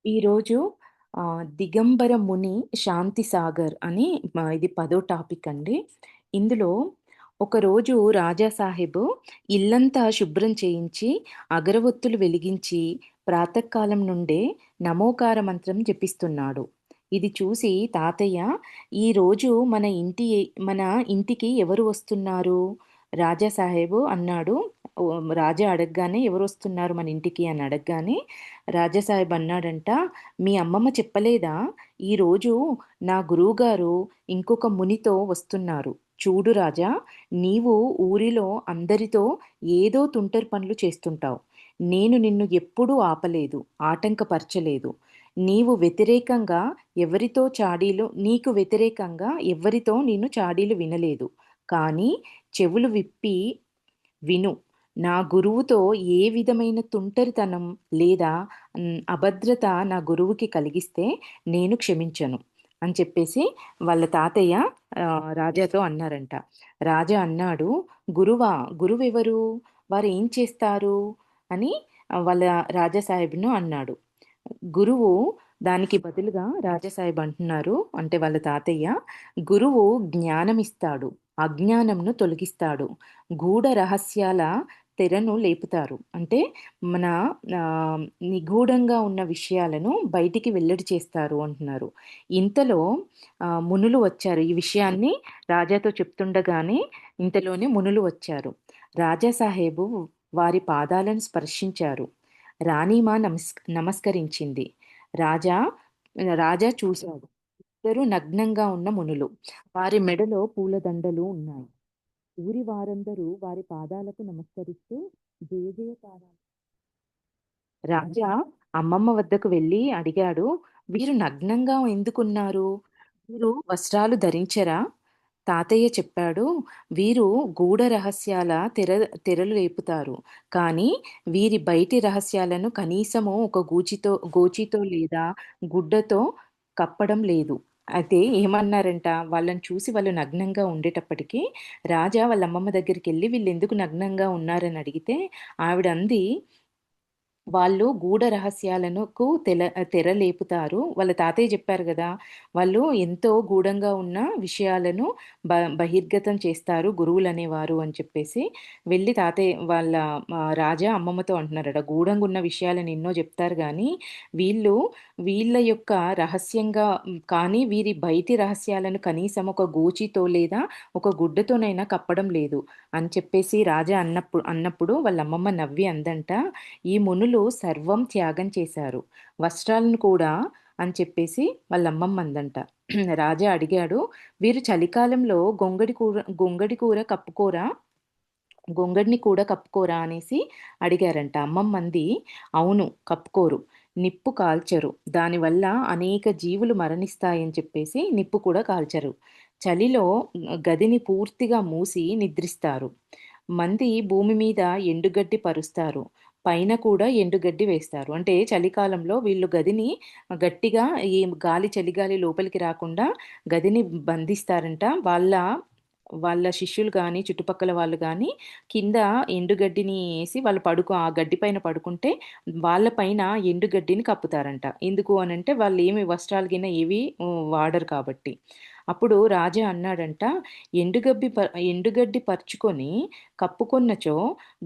ఈరోజు 'దిగంబర ముని శాంతి సాగర్' అని ఇది పదో టాపిక్ అండి. ఇందులో ఒకరోజు రాజా సాహెబు ఇల్లంతా శుభ్రం చేయించి, అగరవత్తులు వెలిగించి, ప్రాతకాలం నుండే నమోకార మంత్రం జపిస్తున్నాడు. ఇది చూసి తాతయ్య, "ఈరోజు మన ఇంటికి ఎవరు వస్తున్నారు?" రాజా సాహెబు అన్నాడు. రాజా అడగగానే, "ఎవరొస్తున్నారు మన ఇంటికి?" అని అడగగానే రాజాసాహెబ్ అన్నాడంట, "మీ అమ్మమ్మ చెప్పలేదా? ఈరోజు నా గురువుగారు ఇంకొక మునితో వస్తున్నారు. చూడు రాజా, నీవు ఊరిలో అందరితో ఏదో తుంటరి పనులు చేస్తుంటావు. నేను నిన్ను ఎప్పుడూ ఆపలేదు, ఆటంకపరచలేదు. నీకు వ్యతిరేకంగా ఎవ్వరితో నేను చాడీలు వినలేదు. కానీ చెవులు విప్పి విను. నా గురువుతో ఏ విధమైన తుంటరితనం లేదా అభద్రత నా గురువుకి కలిగిస్తే నేను క్షమించను" అని చెప్పేసి వాళ్ళ తాతయ్య రాజాతో అన్నారంట. రాజా అన్నాడు, "గురువా, గురువెవరు? వారు ఏం చేస్తారు?" అని వాళ్ళ రాజా సాహెబ్‌ను అన్నాడు. గురువు దానికి బదులుగా రాజాసాహెబ్ అంటున్నారు, అంటే వాళ్ళ తాతయ్య, "గురువు జ్ఞానమిస్తాడు, అజ్ఞానంను తొలగిస్తాడు, గూఢ రహస్యాల తెరను లేపుతారు." అంటే మన నిగూఢంగా ఉన్న విషయాలను బయటికి వెల్లడి చేస్తారు అంటున్నారు. ఇంతలో మునులు వచ్చారు. ఈ విషయాన్ని రాజాతో చెప్తుండగానే ఇంతలోనే మునులు వచ్చారు. రాజా సాహెబు వారి పాదాలను స్పర్శించారు. రాణిమా నమస్కరించింది. రాజా రాజా చూశాడు. ఇద్దరు నగ్నంగా ఉన్న మునులు. వారి మెడలో పూలదండలు ఉన్నాయి. ఊరి వారందరూ వారి పాదాలకు నమస్కరిస్తూ జయజయకారాలు. రాజా అమ్మమ్మ వద్దకు వెళ్లి అడిగాడు, "వీరు నగ్నంగా ఎందుకున్నారు? వీరు వస్త్రాలు ధరించరా?" తాతయ్య చెప్పాడు, "వీరు గూఢ రహస్యాల తెరలు లేపుతారు. కానీ వీరి బయటి రహస్యాలను కనీసము ఒక గోచితో లేదా గుడ్డతో కప్పడం లేదు." అయితే ఏమన్నారంట, వాళ్ళని చూసి వాళ్ళు నగ్నంగా ఉండేటప్పటికి రాజా వాళ్ళ అమ్మమ్మ దగ్గరికెళ్ళి, "వీళ్ళెందుకు నగ్నంగా ఉన్నారని" అడిగితే ఆవిడ అంది, "వాళ్ళు గూఢ రహస్యాలనుకు తెర లేపుతారు." వాళ్ళ తాతయ్య చెప్పారు గదా! వాళ్ళు ఎంతో గూఢంగా ఉన్న విషయాలను బహిర్గతం చేస్తారు గురువులనేవారు అని చెప్పేసి, వెళ్ళి తాతయ్య వాళ్ళ రాజా అమ్మమ్మతో అంటున్నారట. గూఢంగున్న విషయాలను ఎన్నో జెప్తారు గానీ, వీళ్ళు వీళ్ళ యొక్క రహస్యంగా కానీ వీరి బయటి రహస్యాలను కనీసం ఒక గోచితో లేదా ఒక గుడ్డతోనైనా కప్పడం లేదు అని చెప్పేసి రాజా అన్నప్పుడు వాళ్ళ అమ్మమ్మ నవ్వి అందంట, "ఈ మునులు సర్వం త్యాగం చేశారు. వస్త్రాలను కూడా" అని చెప్పేసి వాళ్ళ అమ్మమ్మ అందంట. రాజా అడిగాడు, "వీరు చలికాలంలో గొంగడి కూర కప్పుకోరా? గొంగడిని కూడా కప్పుకోరా?" అనేసి అడిగారంట. అమ్మమ్మ అంది, "అవును, కప్పుకోరు. నిప్పు కాల్చరు. దానివల్ల అనేక జీవులు మరణిస్తాయని చెప్పేసి నిప్పు కూడా కాల్చరు. చలిలో గదిని పూర్తిగా మూసి నిద్రిస్తారు. భూమి మీద ఎండుగడ్డి పరుస్తారు. పైన కూడా ఎండుగడ్డి వేస్తారు." అంటే చలికాలంలో వీళ్ళు గదిని గట్టిగా ఈ చలిగాలి లోపలికి రాకుండా గదిని బంధిస్తారంట. వాళ్ళ వాళ్ళ శిష్యులు గాని, చుట్టుపక్కల వాళ్ళు గాని కింద ఎండుగడ్డిని ఏసి వాళ్ళు ఆ గడ్డి పైన పడుకుంటే వాళ్ళ పైన ఎండుగడ్డిని కప్పుతారంట. ఎందుకు అనంటే వాళ్ళేమి వస్త్రాలు గిన ఏవి వాడరు కాబట్టి. అప్పుడు రాజా అన్నాడంట, ఎండుగడ్డి పరుచుకొని కప్పుకొన్నచో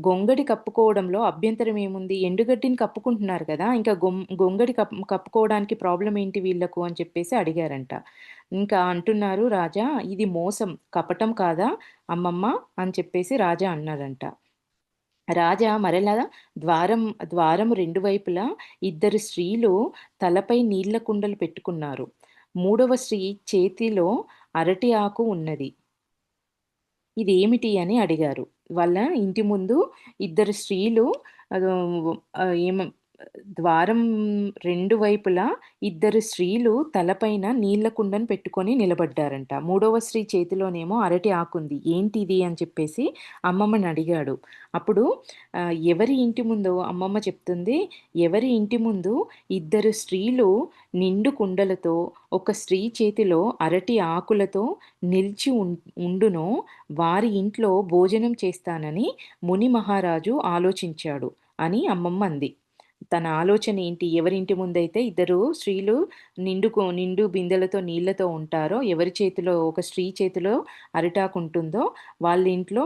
గొంగడి కప్పుకోవడంలో అభ్యంతరం ఏముంది? ఎండుగడ్డిని కప్పుకుంటున్నారు కదా! ఇంకా గొంగడి కప్పుకోవడానికి ప్రాబ్లమ్ ఏంటి వీళ్ళకు అని చెప్పేసి అడిగారంట. ఇంకా అంటున్నారు రాజా, "ఇది మోసం, కపటం కాదా అమ్మమ్మ" అని చెప్పేసి రాజా అన్నాడంట. రాజా మరలా ద్వారం ద్వారము 2 వైపులా ఇద్దరు స్త్రీలు తలపై నీళ్ల కుండలు పెట్టుకున్నారు. మూడవ స్త్రీ చేతిలో అరటి ఆకు ఉన్నది. "ఇదేమిటి?" అని అడిగారు. వాళ్ళ ఇంటి ముందు ఇద్దరు స్త్రీలు అదో ఆహ్, ఏమ ద్వారం 2 వైపులా ఇద్దరు స్త్రీలు తలపైన నీళ్ల కుండను పెట్టుకొని నిలబడ్డారంట. మూడవ స్త్రీ చేతిలోనేమో అరటి ఆకుంది. "ఏంటిది?" అని చెప్పేసి అమ్మమ్మని అడిగాడు. అప్పుడు ఎవరి ఇంటి ముందో అమ్మమ్మ చెప్తుంది, "ఎవరి ఇంటి ముందు ఇద్దరు స్త్రీలు నిండు కుండలతో, ఒక స్త్రీ చేతిలో అరటి ఆకులతో నిలిచి ఉండునో వారి ఇంట్లో భోజనం చేస్తానని ముని మహారాజు ఆలోచించాడు" అని అమ్మమ్మ అంది. తన ఆలోచన ఏంటి? ఎవరింటి ముందైతే ఇద్దరు స్త్రీలు నిండు బిందెలతో నీళ్ళతో ఉంటారో, ఎవరి చేతిలో ఒక స్త్రీ చేతిలో అరిటాకుంటుందో వాళ్ళ ఇంట్లో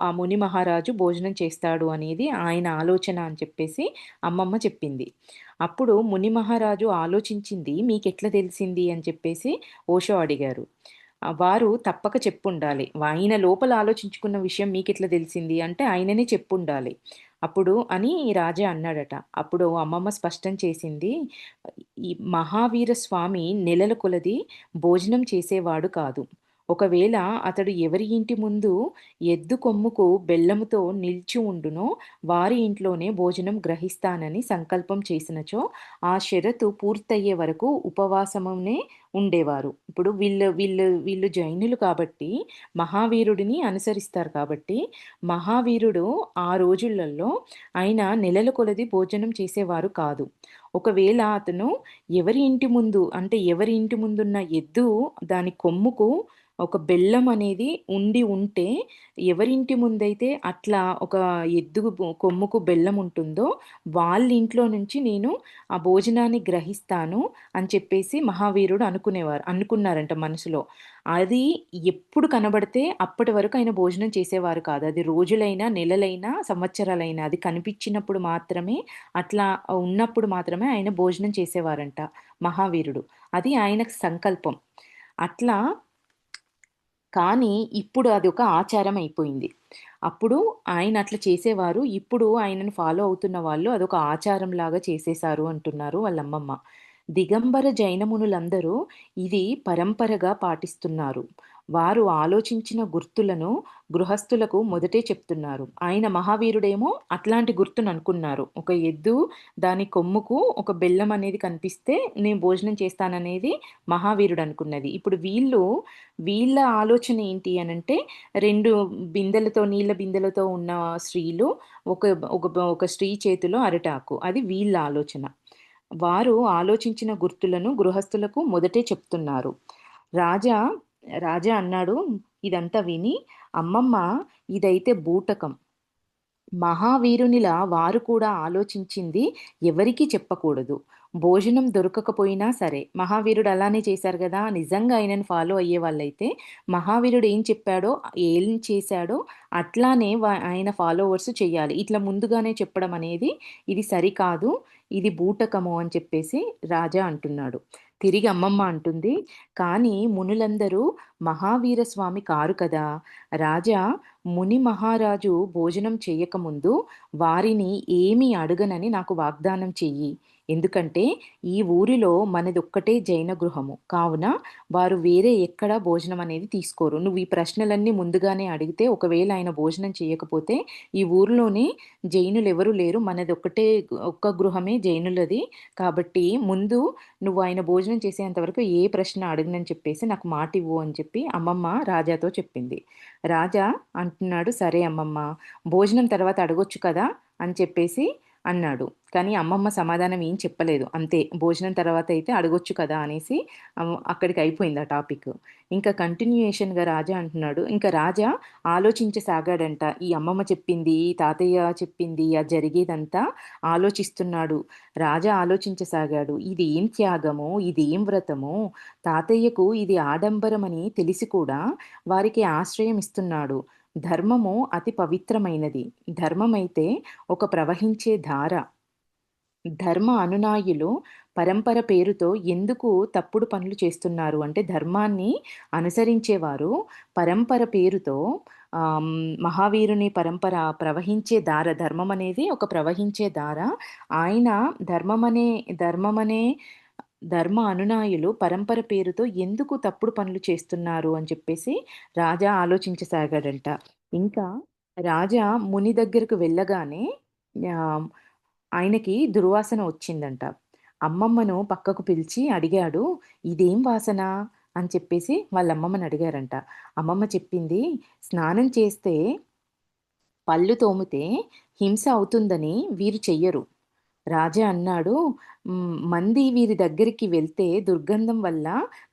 ఆ ముని మహారాజు భోజనం చేస్తాడు అనేది ఆయన ఆలోచన అని చెప్పేసి అమ్మమ్మ చెప్పింది. అప్పుడు ముని మహారాజు ఆలోచించింది మీకెట్లా తెలిసింది అని చెప్పేసి ఓషో అడిగారు. వారు తప్పక చెప్పుండాలి. ఆయన లోపల ఆలోచించుకున్న విషయం మీకెట్లా తెలిసింది అంటే ఆయననే చెప్పుండాలి. అప్పుడు అని రాజా అన్నాడట. అప్పుడు అమ్మమ్మ స్పష్టం చేసింది. ఈ మహావీర స్వామి నెలల కొలది భోజనం చేసేవాడు కాదు. ఒకవేళ అతడు ఎవరి ఇంటి ముందు ఎద్దు కొమ్ముకు బెల్లముతో నిలిచి ఉండునో వారి ఇంట్లోనే భోజనం గ్రహిస్తానని సంకల్పం చేసినచో ఆ షరతు పూర్తయ్యే వరకు ఉపవాసమునే ఉండేవారు. ఇప్పుడు వీళ్ళు జైనులు కాబట్టి మహావీరుడిని అనుసరిస్తారు కాబట్టి మహావీరుడు ఆ రోజులలో ఆయన నెలల కొలది భోజనం చేసేవారు కాదు. ఒకవేళ అతను ఎవరి ఇంటి ముందు అంటే ఎవరి ఇంటి ముందున్న ఎద్దు దాని కొమ్ముకు ఒక బెల్లం అనేది ఉండి ఉంటే ఎవరింటి ముందైతే అట్లా ఒక కొమ్ముకు బెల్లం ఉంటుందో వాళ్ళ ఇంట్లో నుంచి నేను ఆ భోజనాన్ని గ్రహిస్తాను అని చెప్పేసి మహావీరుడు అనుకున్నారంట మనసులో. అది ఎప్పుడు కనబడితే అప్పటి వరకు ఆయన భోజనం చేసేవారు కాదు. అది రోజులైనా, నెలలైనా, సంవత్సరాలైనా అది కనిపించినప్పుడు మాత్రమే అట్లా ఉన్నప్పుడు మాత్రమే ఆయన భోజనం చేసేవారంట మహావీరుడు. అది ఆయనకు సంకల్పం. అట్లా కానీ ఇప్పుడు అదొక ఆచారం అయిపోయింది. అప్పుడు ఆయన అట్లా చేసేవారు. ఇప్పుడు ఆయనను ఫాలో అవుతున్న వాళ్ళు అదొక ఆచారంలాగా చేసేశారు అంటున్నారు వాళ్ళమ్మమ్మ. దిగంబర జైనమునులందరూ ఇది పరంపరగా పాటిస్తున్నారు. వారు ఆలోచించిన గుర్తులను గృహస్థులకు మొదటే చెప్తున్నారు. ఆయన మహావీరుడేమో అట్లాంటి గుర్తుననుకున్నారు. ఒక ఎద్దు దాని కొమ్ముకు ఒక బెల్లం అనేది కనిపిస్తే నేను భోజనం చేస్తాననేది మహావీరుడు అనుకున్నది. ఇప్పుడు వీళ్ళ ఆలోచన ఏంటి అనంటే 2 నీళ్ళ బిందెలతో ఉన్న స్త్రీలు ఒక ఒక ఒక స్త్రీ చేతిలో అరిటాకు. అది వీళ్ళ ఆలోచన. వారు ఆలోచించిన గుర్తులను గృహస్థులకు మొదటే చెప్తున్నారు. రాజా రాజా అన్నాడు ఇదంతా విని, "అమ్మమ్మ ఇదైతే బూటకం. మహావీరునిలా వారు కూడా ఆలోచించింది ఎవరికీ చెప్పకూడదు. భోజనం దొరకకపోయినా సరే, మహావీరుడు అలానే చేశారు గదా! నిజంగా ఆయనను ఫాలో అయ్యేవాళ్ళైతే, మహావీరుడు ఏం చెప్పాడో, ఏం చేశాడో అట్లానే ఆయన ఫాలోవర్స్ చెయ్యాలి. ఇట్లా ముందుగానే చెప్పడం అనేది ఇది సరికాదు. ఇది బూటకము అని చెప్పేసి రాజా అంటున్నాడు. తిరిగి అమ్మమ్మ అంటుంది, "కానీ మునులందరూ మహావీర స్వామి కారు కదా! రాజా ముని మహారాజు భోజనం చెయ్యకముందు వారిని ఏమీ అడగనని నాకు వాగ్దానం చెయ్యి. ఎందుకంటే ఈ ఊరిలో మనదొక్కటే జైన గృహము. కావున వారు వేరే ఎక్కడా భోజనం అనేది తీసుకోరు. నువ్వు ఈ ప్రశ్నలన్నీ ముందుగానే అడిగితే ఒకవేళ ఆయన భోజనం చేయకపోతే ఈ ఊరిలోనే జైనులెవరూ లేరు. ఒక్క గృహమే జైనులది. కాబట్టి ముందు నువ్వు ఆయన భోజనం చేసేంత వరకు ఏ ప్రశ్న అడగనని చెప్పేసి నాకు మాటివ్వు" అని చెప్పి అమ్మమ్మ రాజాతో చెప్పింది. రాజా అంటున్నాడు, "సరే అమ్మమ్మ, భోజనం తర్వాత అడగొచ్చు కదా!" అని చెప్పేసి అన్నాడు. కానీ అమ్మమ్మ సమాధానం ఏం చెప్పలేదు. అంతే భోజనం తర్వాత అయితే అడగొచ్చు కదా! అనేసి అక్కడికి అయిపోయింది ఆ టాపిక్. ఇంకా కంటిన్యూయేషన్‌గా రాజా అంటున్నాడు. ఇంకా రాజా ఆలోచించసాగాడంట. ఈ అమ్మమ్మ చెప్పింది, తాతయ్య చెప్పింది, జరిగేదంతా ఆలోచిస్తున్నాడు. రాజా ఆలోచించసాగాడు. ఇదేం త్యాగమో, ఇదేం వ్రతమో, తాతయ్యకు ఇది ఆడంబరమని తెలిసి కూడా వారికి ఆశ్రయం ఇస్తున్నాడు. ధర్మము అతి పవిత్రమైనది. ధర్మమైతే ఒక ప్రవహించే ధార. ధర్మ అనునాయులు పరంపర పేరుతో ఎందుకు తప్పుడు పనులు చేస్తున్నారు అంటే ధర్మాన్ని అనుసరించేవారు పరంపర పేరుతో మహావీరుని పరంపర ప్రవహించే దార ధర్మం అనేది ఒక ప్రవహించే దార. ఆయన ధర్మమనే ధర్మమనే ధర్మ అనునాయులు పరంపర పేరుతో ఎందుకు తప్పుడు పనులు చేస్తున్నారు అని చెప్పేసి రాజా ఆలోచించసాగాడంట. ఇంకా రాజా ముని దగ్గరకు వెళ్ళగానే ఆహ్, ఆయనకి దుర్వాసన వచ్చిందంట. అమ్మమ్మను పక్కకు పిలిచి అడిగాడు, "ఇదేం వాసన?" అని చెప్పేసి వాళ్ళ అమ్మమ్మని అడిగారంట. అమ్మమ్మ చెప్పింది, "స్నానం చేస్తే, పళ్ళు తోమితే హింస అవుతుందని వీరు చెయ్యరు." రాజా అన్నాడు, మంది వీరి దగ్గరికి వెళ్తే దుర్గంధం వల్ల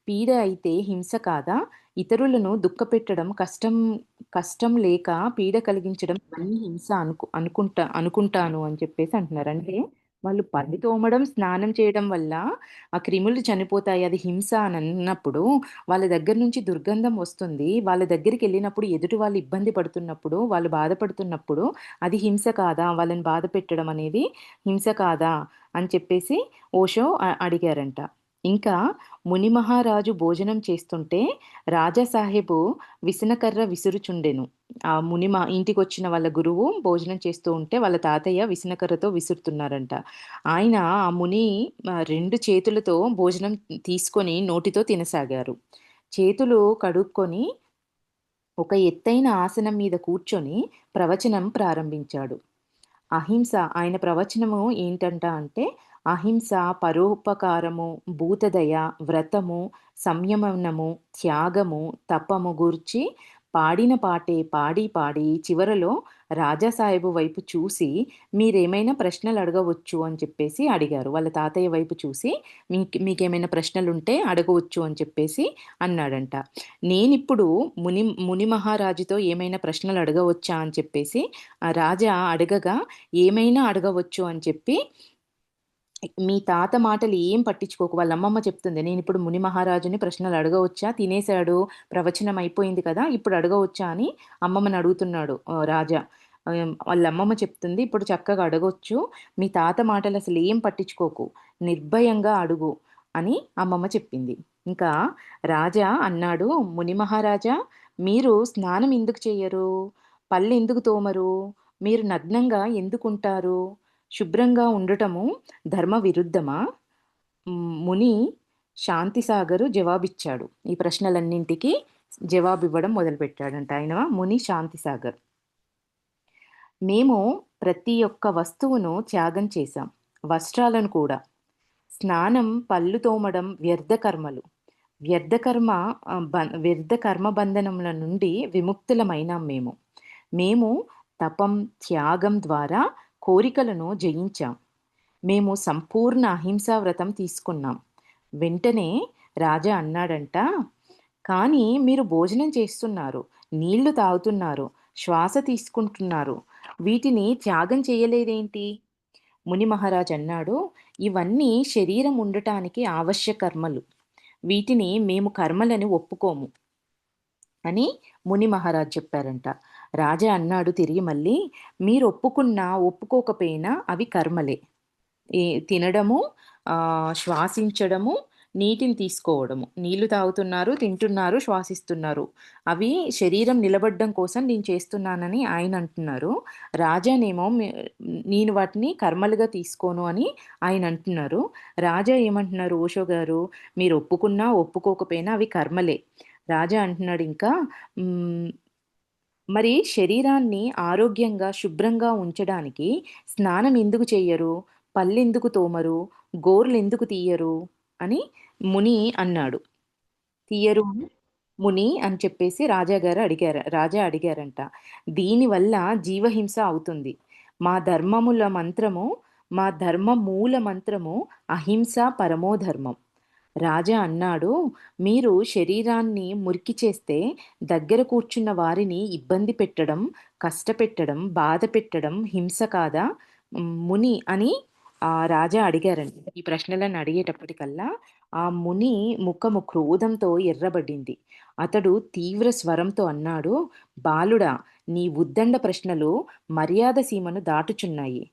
పీడ అయితే హింస కాదా? ఇతరులను దుఃఖపెట్టడం కష్టం కష్టం లేక పీడ కలిగించడం ఇవన్నీ హింస అనుకుంటాను" అని చెప్పేసి అంటున్నారు. అంటే వాళ్ళు పళ్ళు తోమడం, స్నానం చేయడం వల్ల ఆ క్రిములు చనిపోతాయి. అది హింస అనన్నప్పుడు, వాళ్ళ దగ్గర నుంచి దుర్గంధం వస్తుంది. వాళ్ళ దగ్గరికెళ్ళినప్పుడు ఎదుటి వాళ్ళు ఇబ్బంది పడుతున్నప్పుడు, వాళ్ళు బాధపడుతున్నప్పుడు, అది హింస కాదా? వాళ్ళని బాధ పెట్టడం అనేది హింస కాదా? అని చెప్పేసి ఓషో అడిగారంట. ఇంకా ముని మహారాజు భోజనం చేస్తుంటే రాజాసాహెబు విసనకర్ర విసురుచుండెను. ఆ ముని ఇంటికొచ్చిన వాళ్ళ గురువు భోజనం చేస్తూ ఉంటే వాళ్ళ తాతయ్య విసనకర్రతో విసురుతున్నారంట. ఆయన ఆ ముని 2 చేతులతో భోజనం తీసుకొని నోటితో తినసాగారు. చేతులు కడుక్కొని ఒక ఎత్తైన ఆసనం మీద కూర్చొని ప్రవచనం ప్రారంభించాడు. అహింస ఆయన ప్రవచనము ఏంటంట అంటే, అహింస, పరోపకారము, భూతదయ, వ్రతము, సంయమనము, త్యాగము, తపము గూర్చి పాడిన పాటే పాడి పాడి చివరలో రాజాసాహెబు వైపు చూసి, మీరేమైనా ప్రశ్నలు అడగవచ్చు అని చెప్పేసి అడిగారు. వాళ్ళ తాతయ్య వైపు చూసి, మీకేమైనా ప్రశ్నలుంటే అడగవచ్చు అని చెప్పేసి అన్నాడంట. నేనిప్పుడు ముని మహారాజుతో ఏమైనా ప్రశ్నలు అడగవచ్చా అని చెప్పేసి ఆ రాజా అడగగా ఏమైనా అడగవచ్చు అని చెప్పి, మీ తాత మాటలు ఏం పట్టించుకోకు. వాళ్ళ అమ్మమ్మ చెప్తుంది. నేనిప్పుడు ముని మహారాజుని ప్రశ్నలు అడగవచ్చా? తినేసాడు. ప్రవచనం అయిపోయింది కదా! ఇప్పుడు అడగవచ్చా అని అమ్మమ్మని అడుగుతున్నాడు రాజా. వాళ్ళ అమ్మమ్మ చెప్తుంది. ఇప్పుడు చక్కగా అడగొచ్చు. మీ తాత మాటలు అసలు ఏం పట్టించుకోకు. నిర్భయంగా అడుగు అని అమ్మమ్మ చెప్పింది. ఇంకా రాజా అన్నాడు, ముని మహారాజా మీరు స్నానం ఎందుకు చెయ్యరు? పళ్ళెందుకు తోమరు? మీరు నగ్నంగా ఎందుకుంటారు? శుభ్రంగా ఉండటము ధర్మ విరుద్ధమా? ముని శాంతిసాగరు జవాబిచ్చాడు. ఈ ప్రశ్నలన్నింటికి జవాబివ్వడం మొదలుపెట్టాడంట ఆయన ముని శాంతిసాగర్. మేము ప్రతి ఒక్క వస్తువును త్యాగం చేశాం. వస్త్రాలను కూడా. స్నానం, పళ్ళు తోమడం వ్యర్థ కర్మలు. వ్యర్థ కర్మ వ్యర్థ కర్మ బంధనముల నుండి విముక్తులమైనాం మేము. మేము తపం, త్యాగం ద్వారా కోరికలను జయించాం. మేము సంపూర్ణ అహింసా వ్రతం తీసుకున్నాం. వెంటనే రాజా అన్నాడంట, కానీ మీరు భోజనం చేస్తున్నారు, నీళ్లు తాగుతున్నారు, శ్వాస తీసుకుంటున్నారు. వీటిని త్యాగం చేయలేదేంటి? ముని మహారాజ్ అన్నాడు, ఇవన్నీ శరీరం ఉండటానికి ఆవశ్యక కర్మలు. వీటిని మేము కర్మలని ఒప్పుకోము అని ముని మహారాజ్ చెప్పారంట. రాజా అన్నాడు తిరిగి మళ్ళీ, మీరు ఒప్పుకున్నా ఒప్పుకోకపోయినా అవి కర్మలే. తినడము, శ్వాసించడము, నీటిని తీసుకోవడము. నీళ్లు తాగుతున్నారు, తింటున్నారు, శ్వాసిస్తున్నారు. అవి శరీరం నిలబడడం కోసం నేను చేస్తున్నానని ఆయన అంటున్నారు. రాజానేమో నేను వాటిని కర్మలుగా తీసుకోను అని ఆయన అంటున్నారు. రాజా ఏమంటున్నారు ఓషో గారు, మీరు ఒప్పుకున్నా ఒప్పుకోకపోయినా అవి కర్మలే. రాజా అంటున్నాడు ఇంకా, హ్మ్, మరి శరీరాన్ని ఆరోగ్యంగా, శుభ్రంగా ఉంచడానికి స్నానం ఎందుకు చెయ్యరు? పళ్ళెందుకు తోమరు? గోర్లెందుకు తీయరు? అని ముని అన్నాడు. తీయరు ముని అని చెప్పేసి రాజా అడిగారంట. దీనివల్ల జీవహింస అవుతుంది. మా ధర్మముల మంత్రము, మా ధర్మ మూల మంత్రము అహింస పరమో ధర్మం. రాజా అన్నాడు, మీరు శరీరాన్ని మురికి చేస్తే దగ్గర కూర్చున్న వారిని ఇబ్బంది పెట్టడం, కష్టపెట్టడం, బాధ పెట్టడం హింస కాదా? ముని అని రాజా అడిగారండి. ఈ ప్రశ్నలను అడిగేటప్పటికల్లా ఆ ముని ముఖము క్రోధంతో ఎర్రబడింది. అతడు తీవ్ర స్వరంతో అన్నాడు, బాలుడా, నీ ఉద్దండ ప్రశ్నలు మర్యాద సీమను దాటుచున్నాయి.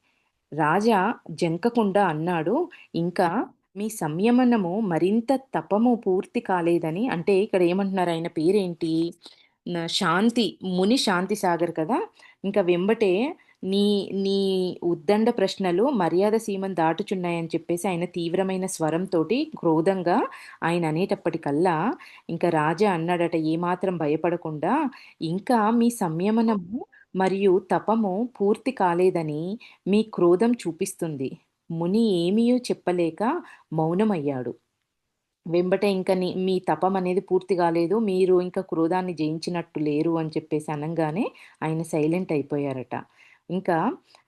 రాజా జంకకుండా అన్నాడు, ఇంకా మీ సంయమనము మరింత తపము పూర్తి కాలేదని. అంటే ఇక్కడ ఏమంటున్నారు, ఆయన పేరేంటి? శాంతి, ముని శాంతి సాగర్ కదా! ఇంకా వెంబటే నీ నీ ఉద్దండ ప్రశ్నలు మర్యాద సీమను దాటుచున్నాయని చెప్పేసి ఆయన తీవ్రమైన స్వరంతోటి క్రోధంగా ఆయన అనేటప్పటికల్లా ఇంకా రాజా అన్నాడట ఏమాత్రం భయపడకుండా, ఇంకా మీ సంయమనము మరియు తపము పూర్తి కాలేదని మీ క్రోధం చూపిస్తుంది. ముని ఏమీయూ చెప్పలేక మౌనమయ్యాడు. వెంబటే ఇంక మీ తపం అనేది పూర్తి కాలేదు. మీరు ఇంకా క్రోధాన్ని జయించినట్టు లేరు అని చెప్పేసి అనంగానే ఆయన సైలెంట్ అయిపోయారట. ఇంకా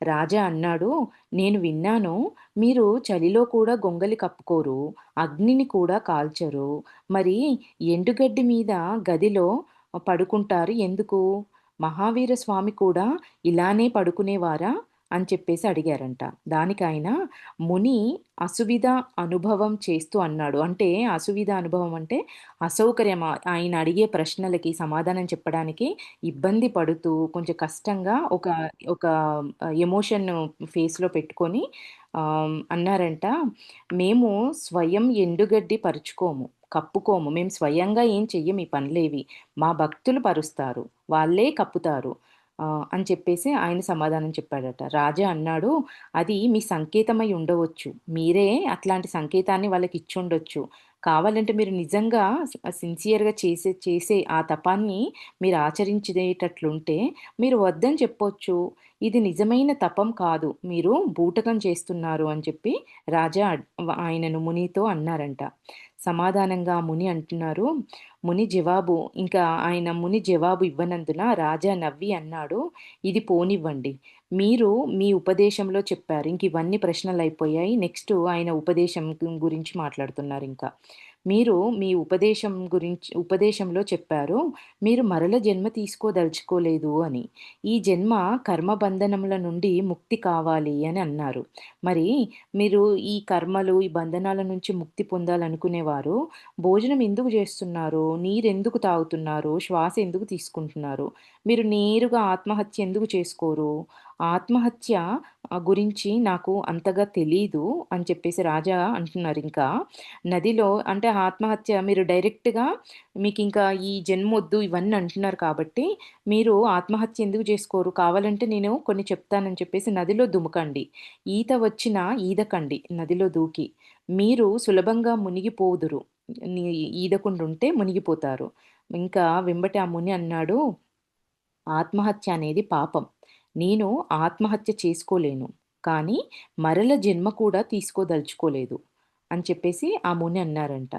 రాజా అన్నాడు, నేను విన్నాను మీరు చలిలో కూడా గొంగలి కప్పుకోరు, అగ్నిని కూడా కాల్చరు. మరి ఎండుగడ్డి మీద గదిలో పడుకుంటారు ఎందుకు? మహావీర స్వామి కూడా ఇలానే పడుకునేవారా? అని చెప్పేసి అడిగారంట. దానికాయన ముని అసువిధ అనుభవం చేస్తూ అన్నాడు. అంటే అసువిధ అనుభవం అంటే అసౌకర్యం. ఆయన అడిగే ప్రశ్నలకి సమాధానం చెప్పడానికి ఇబ్బంది పడుతూ కొంచెం కష్టంగా ఒక ఎమోషన్ ఫేస్‌లో పెట్టుకొని అన్నారంట, "మేము స్వయం ఎండుగడ్డి పరుచుకోము, కప్పుకోము. మేము స్వయంగా ఏం చెయ్యం ఈ పనులేవి. మా భక్తులు పరుస్తారు. వాళ్ళే కప్పుతారు." అని చెప్పేసి ఆయన సమాధానం చెప్పాడట. రాజా అన్నాడు, "అది మీ సంకేతమై ఉండవచ్చు. మీరే అట్లాంటి సంకేతాన్ని వాళ్ళకిచ్చుండొచ్చు. కావాలంటే మీరు నిజంగా సిన్సియర్‌గా చేసే ఆ తపాన్ని మీరు ఆచరించేటట్లుంటే మీరు వద్దని చెప్పొచ్చు. ఇది నిజమైన తపం కాదు. మీరు బూటకం చేస్తున్నారు" అని చెప్పి రాజా ఆయనను మునితో అన్నారంట. సమాధానంగా ముని అంటున్నారు, ముని జవాబు ఇవ్వనందున రాజా నవ్వి అన్నాడు, "ఇది పోనివ్వండి. మీరు మీ ఉపదేశంలో చెప్పారు. ఇంక ఇవన్నీ ప్రశ్నలయిపోయాయి. నెక్స్ట్ ఆయన ఉపదేశం గురించి మాట్లాడుతున్నారింకా. మీరు మీ ఉపదేశంలో చెప్పారు, మీరు మరల జన్మ తీసుకోదలుచుకోలేదు అని. ఈ జన్మ కర్మ బంధనముల నుండి ముక్తి కావాలి అని అన్నారు. మరి మీరు ఈ కర్మలు, ఈ బంధనాల నుంచి ముక్తి పొందాలనుకునేవారు భోజనం ఎందుకు జేస్తున్నారు? నీరెందుకు తాగుతున్నారు? శ్వాస ఎందుకు తీసుకుంటున్నారు? మీరు నేరుగా ఆత్మహత్య ఎందుకు చేసుకోరు? ఆత్మహత్య గురించి నాకు అంతగా తెలీదు" అని చెప్పేసి రాజా అంటున్నారింకా. నదిలో అంటే ఆత్మహత్య మీరు డైరెక్ట్‌గా మీకింకా ఈ జన్మొద్దు ఇవన్నీ అంటున్నారు కాబట్టి, మీరు ఆత్మహత్య ఎందుకు జేసుకోరు? కావాలంటే నేను కొన్ని చెప్తానని చెప్పేసి నదిలో దుమకండి. ఈత వచ్చినా ఈదకండి నదిలో దూకి. మీరు సులభంగా మునిగిపోదురు. నీ ఈదకుండుంటే మునిగిపోతారు. ఇంకా వెంబటి ఆ ముని అన్నాడు, "ఆత్మహత్య అనేది పాపం. నేను ఆత్మహత్య చేసుకోలేను. కానీ మరల జన్మ కూడా తీసుకోదలుచుకోలేదు" అని చెప్పేసి ఆ ముని అన్నారంట.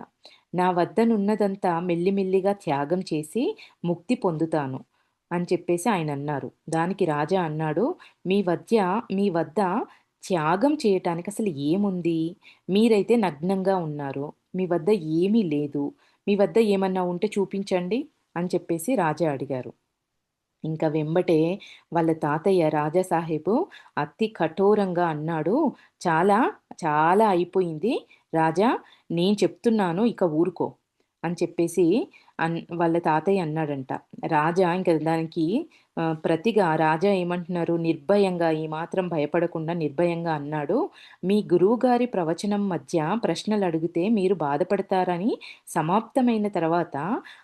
"నా వద్దనున్నదంతా మెల్లిమెల్లిగా త్యాగం చేసి ముక్తి పొందుతాను" అని చెప్పేసి ఆయనన్నారు. దానికి రాజా అన్నాడు, మీ వద్ద త్యాగం చేయటానికి అసలు ఏముంది? మీరైతే నగ్నంగా ఉన్నారు. మీ వద్ద ఏమీ లేదు. మీ వద్ద ఏమన్నా ఉంటే చూపించండి" అని చెప్పేసి రాజా అడిగారు. ఇంక వెంబటే వాళ్ళ తాతయ్య రాజాసాహెబు అతి కఠోరంగా అన్నాడు, "చాలా, చాలా అయిపోయింది. రాజా నేను చెప్తున్నాను ఇక ఊరుకో" అని చెప్పేసి వాళ్ళ తాతయ్య అన్నాడంట. రాజా ఇంక దానికి ప్రతిగా రాజా ఏమంటున్నారు, నిర్భయంగా ఏమాత్రం భయపడకుండా నిర్భయంగా అన్నాడు, "మీ గురువుగారి ప్రవచనం మధ్య ప్రశ్నలడిగితే మీరు బాధపడతారని సమాప్తమైన తర్వాత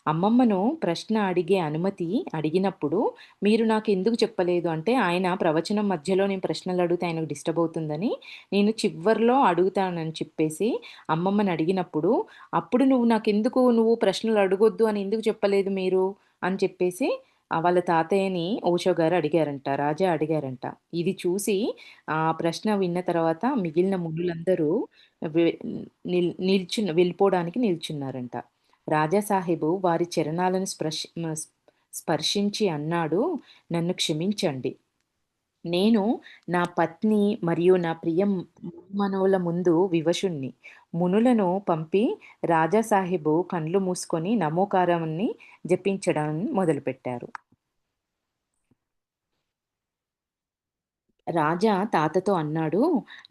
అమ్మమ్మను ప్రశ్న అడిగే అనుమతి అడిగినప్పుడు మీరు నాకెందుకు చెప్పలేదు" అంటే, ఆయన ప్రవచనం మధ్యలో నేను ప్రశ్నలడిగితే ఆయనకు డిస్టర్బ్ అవుతుందని, నేను చివర్లో అడుగుతానని చెప్పేసి అమ్మమ్మని అడిగినప్పుడు, "అప్పుడు నువ్వు ప్రశ్నలు అడగొద్దు అని ఎందుకు చెప్పలేదు మీరు" అని చెప్పేసి వాళ్ళ తాతయ్యని ఓషో గారు అడిగారంట. రాజా అడిగారంట. ఇది చూసి ఆ ప్రశ్న విన్న తర్వాత మిగిలిన మునులందరూ వె వెళ్ళిపోవడానికి నిల్చున్నారంట. రాజా సాహెబు వారి చరణాలను స్పర్శించి అన్నాడు, "నన్ను క్షమించండి. నేను నా పత్ని మరియు నా మునిమనువుల ముందు వివశుణ్ణి." మునులను పంపి రాజా సాహెబు కండ్లు మూసుకొని నమోకారాన్ని జపించడం మొదలుపెట్టారు. రాజా తాతతో అన్నాడు,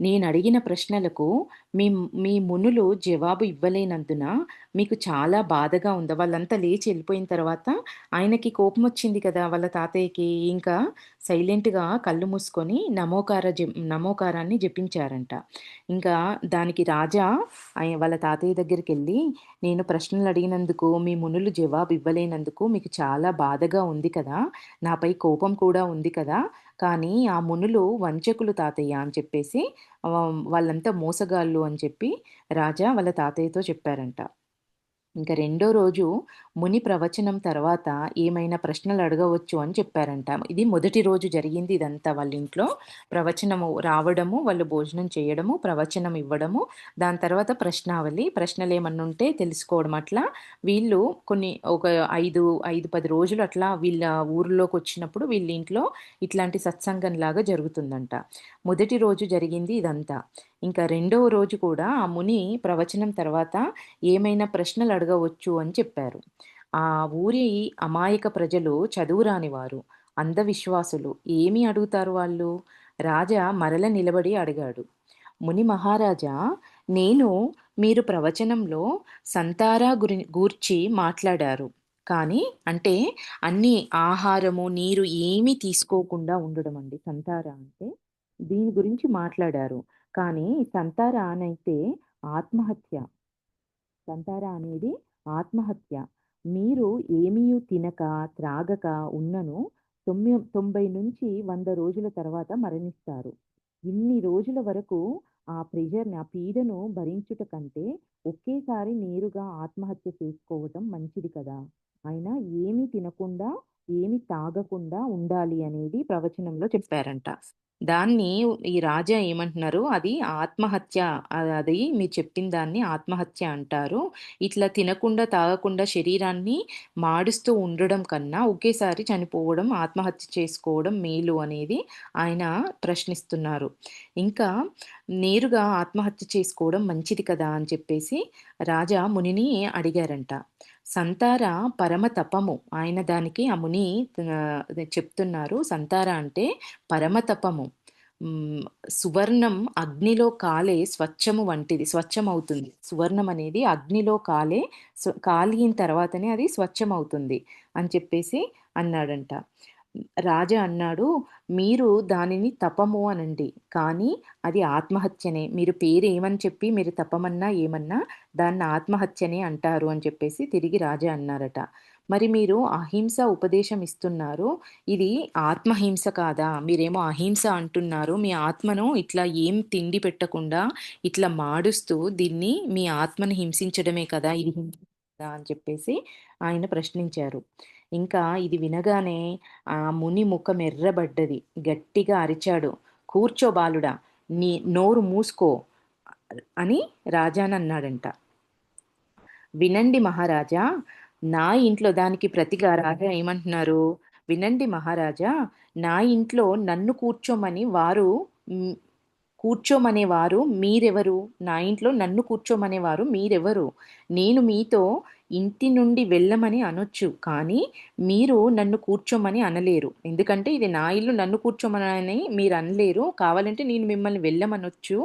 "నేనడిగిన ప్రశ్నలకు మీ మీ మునులు జవాబు ఇవ్వలేనందున మీకు చాలా బాధగా ఉందా?" వాళ్ళంతా లేచి ఎళ్ళిపోయిన తర్వాత ఆయనకి కోపమొచ్చింది కదా! వాళ్ళ తాతయ్యకి. ఇంకా సైలెంట్‌గా కళ్ళు మూసుకొని నమోకారాన్ని జపించారంట. ఇంకా దానికి రాజా వాళ్ళ తాతయ్య దగ్గరికెళ్ళి, "నేను ప్రశ్నలడిగినందుకు మీ మునులు జవాబు ఇవ్వలేనందుకు మీకు చాలా బాధగా ఉంది కదా! నాపై కోపం కూడా ఉంది కదా! కానీ ఆ మునులు వంచకులు తాతయ్య" అని చెప్పేసి వాళ్ళంతా మోసగాళ్ళు అని చెప్పి రాజా వాళ్ళ తాతయ్యతో చెప్పారంట. ఇంక రెండో రోజు ముని ప్రవచనం తర్వాత ఏమైనా ప్రశ్నలు అడగవచ్చు అని చెప్పారంట. ఇది మొదటి రోజు జరిగింది ఇదంతా వాళ్ళింట్లో. ప్రవచనము రావడము, వాళ్ళు భోజనం చేయడము, ప్రవచనం ఇవ్వడము, దాని తర్వాత ప్రశ్నావళి, ప్రశ్నలేమన్నుంటే తెలుసుకోవడం. అట్లా వీళ్ళు ఒక 5, 10 రోజులు అట్లా వీళ్ళ ఊరిలోకొచ్చినప్పుడు వీళ్ళింట్లో ఇట్లాంటి సత్సంగంలాగా జరుగుతుందంట. మొదటి రోజు జరిగింది ఇదంతా. ఇంకా రెండవ రోజు కూడా ఆ ముని ప్రవచనం తర్వాత ఏమైనా ప్రశ్నలు అడగవచ్చు అని చెప్పారు. ఆ ఊరి అమాయక ప్రజలు చదువురాని వారు, అంధవిశ్వాసులు. ఏమి అడుగుతారు వాళ్ళు? రాజా మరల నిలబడి అడిగాడు. ముని మహారాజా, నేను మీరు ప్రవచనంలో సంతారా గూర్చి మాట్లాడారు. కానీ అంటే అన్నీ ఆహారము, నీరు ఏమీ తీసుకోకుండా ఉండడమండి సంతారా అంటే. దీని గురించి మాట్లాడారు. కానీ సంతారా అనైతే ఆత్మహత్య. సంతార అనేది ఆత్మహత్య. మీరు ఏమీయు తినక, త్రాగక ఉన్నను 90-100 రోజుల తర్వాత మరణిస్తారు. ఇన్ని రోజుల వరకు ఆ పీడను భరించుట కంటే ఒకేసారి నేరుగా ఆత్మహత్య చేసుకోవటం మంచిది కదా! అయినా ఏమీ తినకుండా, ఏమీ తాగకుండా ఉండాలి అనేది ప్రవచనంలో చెప్పారంట. దాన్ని ఈ రాజా ఏమంటున్నారు, అది ఆత్మహత్య. అది మీరు చెప్పిన దాన్ని ఆత్మహత్య అంటారు. ఇట్లా తినకుండా, తాగకుండా శరీరాన్ని మాడుస్తూ ఉండడం కన్నా, ఒకేసారి చనిపోవడం, ఆత్మహత్య చేసుకోవడం మేలు అనేది ఆయన ప్రశ్నిస్తున్నారు. ఇంకా నేరుగా ఆత్మహత్య చేసుకోవడం మంచిది కదా అని చెప్పేసి రాజా మునిని అడిగారంట. సంతార పరమ తపము. ఆయన దానికి ఆ ముని అదే చెప్తున్నారు. సంతార అంటే పరమ తపము. సువర్ణం అగ్నిలో కాలే స్వచ్ఛము వంటిది. స్వచ్ఛమవుతుంది. సువర్ణం అనేది అగ్నిలో కాలిన తర్వాతనే అది స్వచ్ఛమవుతుంది అని చెప్పేసి అన్నాడంట. రాజా అన్నాడు, "మీరు దానిని తపము అనండి. కానీ అది ఆత్మహత్యనే. మీరు పేరేమని చెప్పి మీరు తపమన్నా ఏమన్నా దాన్ని ఆత్మహత్యనే అంటారు" అని చెప్పేసి తిరిగి రాజా అన్నారట. "మరి మీరు అహింస ఉపదేశం ఇస్తున్నారు. ఇది ఆత్మహింస కాదా? మీరేమో అహింస అంటున్నారు. మీ ఆత్మను ఇట్లా ఏం తిండి పెట్టకుండా ఇట్లా మాడుస్తూ దీన్ని మీ ఆత్మని హింసించడమే కదా! ఇది హింస కాదా?" అని చెప్పేసి ఆయన ప్రశ్నించారు. ఇంకా ఇది వినగానే ఆ ముని ముఖం ఎర్రబడ్డది. గట్టిగా అరిచాడు. "కూర్చో బాలుడా! నీ నోరు మూసుకో" అని రాజానన్నాడంట. "వినండి మహారాజా, నా ఇంట్లో" దానికి ప్రతిగా రాజా ఏమంటున్నారు, "వినండి మహారాజా, నా ఇంట్లో నన్ను హ్మ్, కూర్చోమనేవారు మీరెవరు? నా ఇంట్లో నన్ను కూర్చోమనేవారు మీరెవరు? నేను మీతో ఇంటి నుండి వెళ్ళమని అనొచ్చు. కానీ మీరు నన్ను కూర్చోమని అనలేరు. ఎందుకంటే ఇది నా ఇల్లు, నన్ను కూర్చోమనని మీరనలేరు. కావాలంటే నేను మిమ్మల్ని వెళ్ళమనొచ్చు.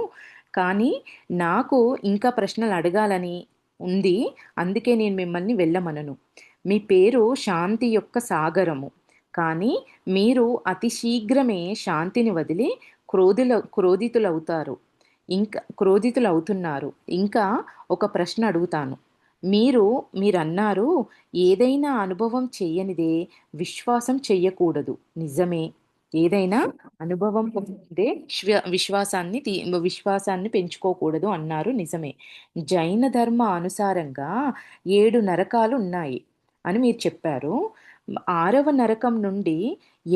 కానీ నాకు ఇంకా ప్రశ్నలు అడగాలని ఉంది. అందుకే నేను మిమ్మల్ని వెళ్ళమనను. మీ పేరు శాంతి యొక్క సాగరము. కానీ మీరు అతి శీఘ్రమే శాంతిని వదిలి క్రోధితులవుతారు. క్రోధితులవుతున్నారు. ఇంకా ఒక ప్రశ్న అడుగుతాను. మీరన్నారు, ఏదైనా అనుభవం చెయ్యనిదే విశ్వాసం చెయ్యకూడదు. నిజమే. ఏదైనా అనుభవం పొందిందే విశ్వాసాన్ని పెంచుకోకూడదు అన్నారు. నిజమే. జైన ధర్మ అనుసారంగా 7 నరకాలున్నాయి అని మీరు చెప్పారు. 6వ నరకం నుండి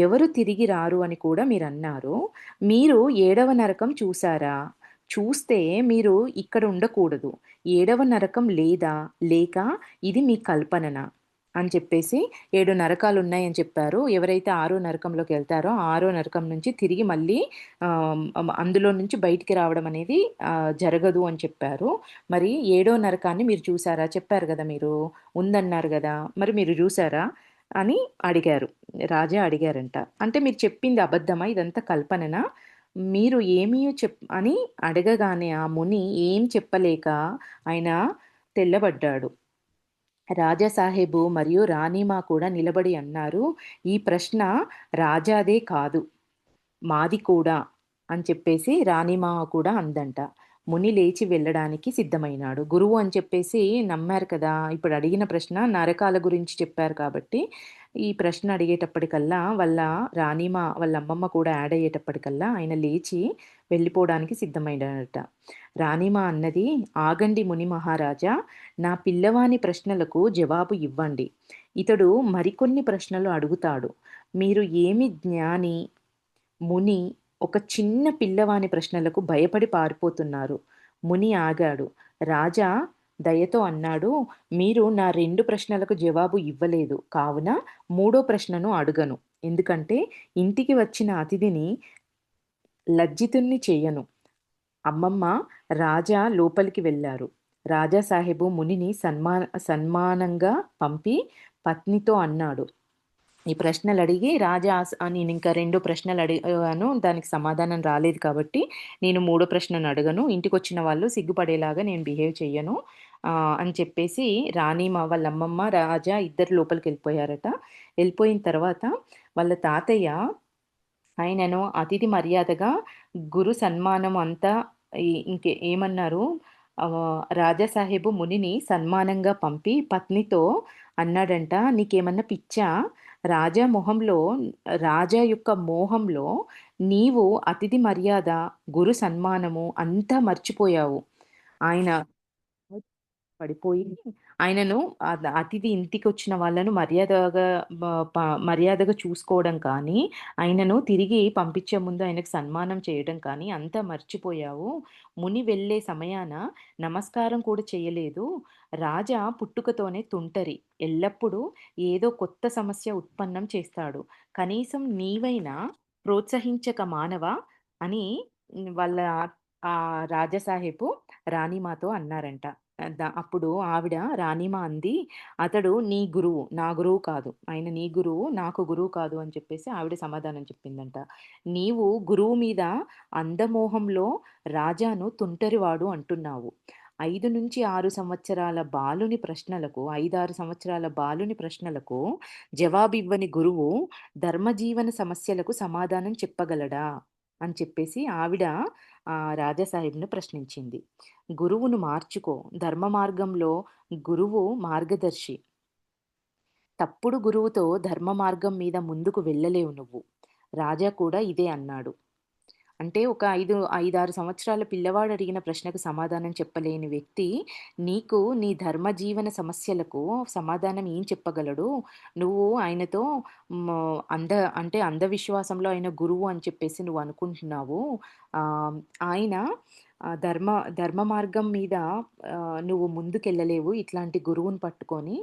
ఎవరు తిరిగి రారు అని కూడా మీరన్నారు. మీరు 7వ నరకం చూసారా? చూస్తే మీరు ఇక్కడ ఉండకూడదు. 7వ నరకం లేదా? లేక ఇది మీ కల్పననా? అని చెప్పేసి 7 నరకాలున్నాయని చెప్పారు. ఎవరైతే ఆరో నరకంలోకెళ్తారో, ఆరో నరకం నుంచి తిరిగి మళ్ళీ అందులో నుంచి బయటికి రావడం అనేది జరగదు అని చెప్పారు. మరి ఏడో నరకాన్ని మీరు చూసారా? చెప్పారు గదా మీరు. ఉందన్నారు గదా! మరి మీరు జూసారా? అని అడిగారు. రాజా అడిగారంట. అంటే మీరు చెప్పింది అబద్ధమా? ఇదంతా కల్పననా? మీరు ఏమీ అని అడగగానే ఆ ముని ఏం చెప్పలేక ఆయన తెల్లబడ్డాడు. రాజాసాహెబు మరియు రాణిమా కూడా నిలబడి అన్నారు, "ఈ ప్రశ్న రాజాదే కాదు. మాది కూడా" అని చెప్పేసి రాణిమా కూడా అందంట. ముని లేచి వెళ్ళడానికి సిద్ధమైనాడు. గురువు అని చెప్పేసి నమ్మారు కదా! ఇప్పుడు అడిగిన ప్రశ్న నరకాల గురించి చెప్పారు కాబట్టి, ఈ ప్రశ్న అడిగేటప్పటికల్లా వాళ్ళ అమ్మమ్మ కూడా యాడ్ అయ్యేటప్పటికల్లా ఆయన లేచి వెళ్ళిపోవడానికి సిద్ధమైనాడట. రాణిమా అన్నది, "ఆగండి ముని మహారాజా! నా పిల్లవాని ప్రశ్నలకు జవాబు ఇవ్వండి. ఇతడు మరికొన్ని ప్రశ్నలు అడుగుతాడు. మీరు ఏమి జ్ఞాని, ముని ఒక చిన్న పిల్లవాని ప్రశ్నలకు భయపడి పారిపోతున్నారు." ముని ఆగాడు. రాజా దయతో అన్నాడు, "మీరు నా 2 ప్రశ్నలకు జవాబు ఇవ్వలేదు. కావున మూడో ప్రశ్నను అడుగను. ఎందుకంటే ఇంటికి వచ్చిన అతిథిని లజ్జితుణ్ణి చెయ్యను." అమ్మమ్మ, రాజా లోపలికి వెళ్ళారు. రాజా సాహెబు మునిని సన్మానంగా పంపి పత్నితో అన్నాడు, ఈ ప్రశ్నలడిగి నేనింకా 2 ప్రశ్నలు అడిగాను. దానికి సమాధానం రాలేదు కాబట్టి, నేను మూడో ప్రశ్నను అడగను. ఇంటికొచ్చిన వాళ్ళు సిగ్గుపడేలాగా నేను బిహేవ్ చెయ్యను. అని చెప్పేసి వాళ్ళ అమ్మమ్మ, రాజా ఇద్దరు లోపలికెళ్ళిపోయారట. ఎళ్ళిపోయిన తర్వాత వాళ్ళ తాతయ్య ఆయనను అతిథి మర్యాదగా గురు సన్మానం అంతా ఏమన్నారు, రాజాసాహెబు మునిని సన్మానంగా పంపి పత్నితో అన్నాడంట, "నీకేమన్నా పిచ్చా? రాజా మొహంలో రాజా యొక్క మోహంలో నీవు అతిథి మర్యాద, గురు సన్మానము అంతా మర్చిపోయావు." ఆయన పడిపోయి ఆయనను అతిథి ఇంటికొచ్చిన వాళ్ళను బ ప మర్యాదగా చూసుకోవడం కానీ, ఆయనను తిరిగి పంపించే ముందు ఆయనకు సన్మానం చేయడం కానీ అంతా మర్చిపోయావు. ముని వెళ్ళే సమయాన నమస్కారం కూడా చేయలేదు. రాజా పుట్టుకతోనే తుంటరి. ఎల్లప్పుడూ ఏదో కొత్త సమస్య ఉత్పన్నం చేస్తాడు. కనీసం నీవైనా ప్రోత్సహించక మానవా? అని వాళ్ళ రాజాసాహెబు రాణిమాతో అన్నారంట. అప్పుడు ఆవిడ రాణిమ అంది, "అతడు నీ గురువు, నా గురువు కాదు. ఆయన నీ గురువు, నాకు గురువు కాదు" అని చెప్పేసి ఆవిడ సమాధానం చెప్పిందంట. "నీవు గురువు మీద అందమోహంలో రాజాను తుంటరివాడు అంటున్నావు. 5-6 సంవత్సరాల బాలుని ప్రశ్నలకు 5, 6 సంవత్సరాల బాలుని ప్రశ్నలకు జవాబివ్వని గురువు ధర్మజీవన సమస్యలకు సమాధానం చెప్పగలడా?" అని చెప్పేసి ఆవిడ రాజా సాహెబ్‌ని ప్రశ్నించింది. "గురువును మార్చుకో. ధర్మ మార్గంలో గురువు మార్గదర్శి. తప్పుడు గురువుతో ధర్మ మార్గం మీద ముందుకు వెళ్ళలేవు నువ్వు." రాజా కూడా ఇదే అన్నాడు. అంటే ఒక 5, 6 సంవత్సరాల పిల్లవాడు అడిగిన ప్రశ్నకు సమాధానం చెప్పలేని వ్యక్తి, నీకు నీ ధర్మ జీవన సమస్యలకు సమాధానం ఏం చెప్పగలడు? నువ్వు ఆయనతో హ్మ్, అంధ అంటే అంధవిశ్వాసంలో ఆయన గురువు అని చెప్పేసి నువ్వు అనుకుంటున్నావు. ఆహ్, ఆయన ధర్మ ధర్మ మార్గం మీద నువ్వు ముందుకెళ్ళలేవు ఇట్లాంటి గురువుని పట్టుకొని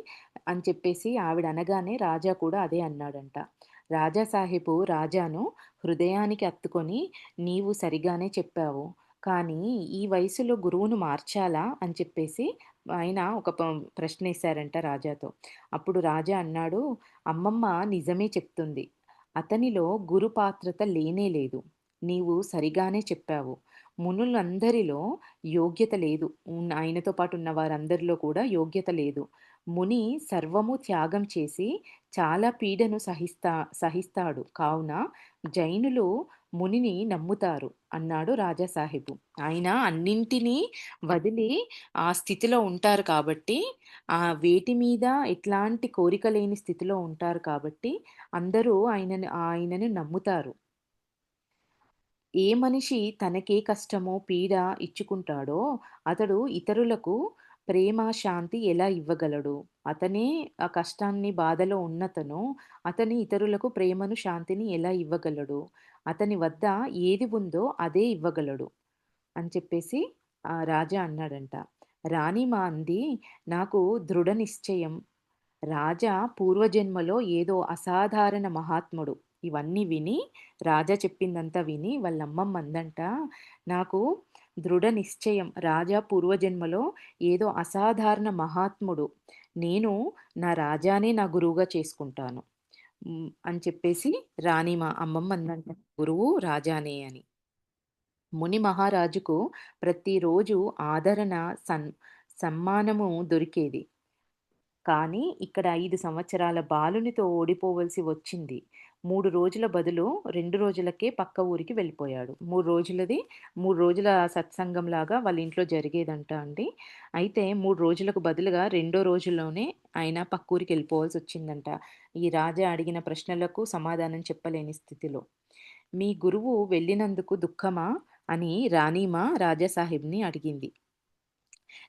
అని చెప్పేసి ఆవిడ అనగానే రాజా కూడా అదే అన్నాడంట. రాజా సాహెబు రాజాను హృదయానికి అత్తుకొని, "నీవు సరిగానే చెప్పావు. కానీ ఈ వయసులో గురువును మార్చాలా?" అని చెప్పేసి ఆయన ఒక ప్రశ్నేశారంట రాజాతో. అప్పుడు రాజా అన్నాడు, "అమ్మమ్మ నిజమే చెప్తుంది. అతనిలో గురు పాత్రత లేనే లేదు. నీవు సరిగానే చెప్పావు. మునులందరిలో యోగ్యత లేదు. ఆయనతో పాటు ఉన్న వారందరిలో కూడా యోగ్యత లేదు. ముని సర్వము త్యాగం చేసి చాలా పీడను సహిస్తాడు. కావున జైనులు మునిని నమ్ముతారు" అన్నాడు రాజాసాహెబు. ఆయన అన్నింటినీ వదిలి ఆ స్థితిలో ఉంటారు కాబట్టి, వేటి మీద ఎట్లాంటి కోరిక లేని స్థితిలో ఉంటారు కాబట్టి, అందరూ ఆయనను నమ్ముతారు. ఏ మనిషి తనకే కష్టమో, పీడ ఇచ్చుకుంటాడో, అతడు ఇతరులకు ప్రేమ, శాంతి ఎలా ఇవ్వగలడు? అతనే ఆ కష్టాన్ని, బాధలో ఉన్నతను, అతను ఇతరులకు ప్రేమను, శాంతిని ఎలా ఇవ్వగలడు? అతని వద్ద ఏది ఉందో అదే ఇవ్వగలడు అని చెప్పేసి రాజా అన్నాడంట. రాణిమ అంది, "నాకు దృఢ నిశ్చయం. రాజా పూర్వజన్మలో ఏదో అసాధారణ మహాత్ముడు." ఇవన్నీ విని, రాజా చెప్పిందంతా విని వాళ్ళమ్మమ్మ అందంట, "నాకు దృఢ నిశ్చయం. రాజా పూర్వజన్మలో ఏదో అసాధారణ మహాత్ముడు. నేను నా రాజానే నా గురువుగా చేసుకుంటాను." అని చెప్పేసి మా అమ్మమ్మ అందంట, "గురువు రాజానే" అని. ముని మహారాజుకు ప్రతిరోజు ఆదరణ, సన్ సమ్మానము దొరికేది. కానీ ఇక్కడ 5 సంవత్సరాల బాలునితో ఓడిపోవలసి వచ్చింది. 3 రోజుల బదులు 2 రోజులకే పక్క ఊరికి వెళ్ళిపోయాడు. 3 రోజుల సత్సంగంలాగా వాళ్ళ ఇంట్లో జరిగేదంట అండి. అయితే 3 రోజులకు బదులుగా రెండో రోజులోనే ఆయన పక్కూరికి వెళ్ళిపోవాల్సొచ్చిందంట. ఈ రాజా అడిగిన ప్రశ్నలకు సమాధానం చెప్పలేని స్థితిలో. "మీ గురువు వెళ్ళినందుకు దుఃఖమా?" అని రాణీమ రాజాసాహెబ్‌ని అడిగింది.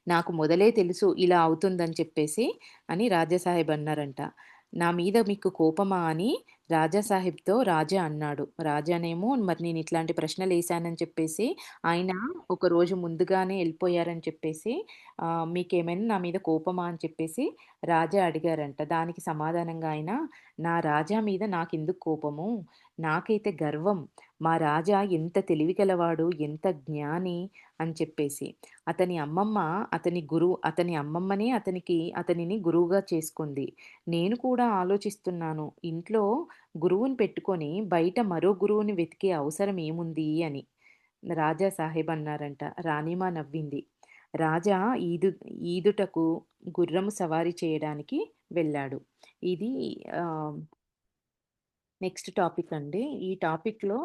"నాకు మొదలే తెలుసు ఇలా అవుతుందని చెప్పేసి" అని రాజాసాహెబ్ అన్నారంట. "నా మీద మీకు కోపమా?" అని రాజా సాహెబ్‌తో రాజా అన్నాడు. రాజానేమో మరి నేను ఇట్లాంటి ప్రశ్నలేశానని చెప్పేసి, ఆయన ఒక రోజు ముందుగానే ఎళ్ళిపోయారని చెప్పేసి, మీకేమైనా నా మీద కోపమా అని చెప్పేసి రాజా అడిగారంట. దానికి సమాధానంగా ఆయన, నా రాజా మీద నాకెందుకు కోపము? నాకైతే గర్వం. మా రాజా ఎంత తెలివిగలవాడు, ఎంత జ్ఞాని అని చెప్పేసి. అతని అమ్మమ్మ అతని అమ్మమ్మనే అతనిని గురువుగా చేసుకుంది. నేను కూడా ఆలోచిస్తున్నాను. ఇంట్లో గురువుని పెట్టుకొని బయట మరో గురువుని వెతికే అవసరం ఏముంది అని. రాజా సాహెబ్ అన్నారంట. రాణిమా నవ్వింది. రాజా ఈదు ఈదుటకు గుర్రము సవారీ చేయడానికి వెళ్ళాడు. ఇది ఆహ్, నెక్స్ట్ టాపిక్ అండి. ఈ టాపిక్‌లో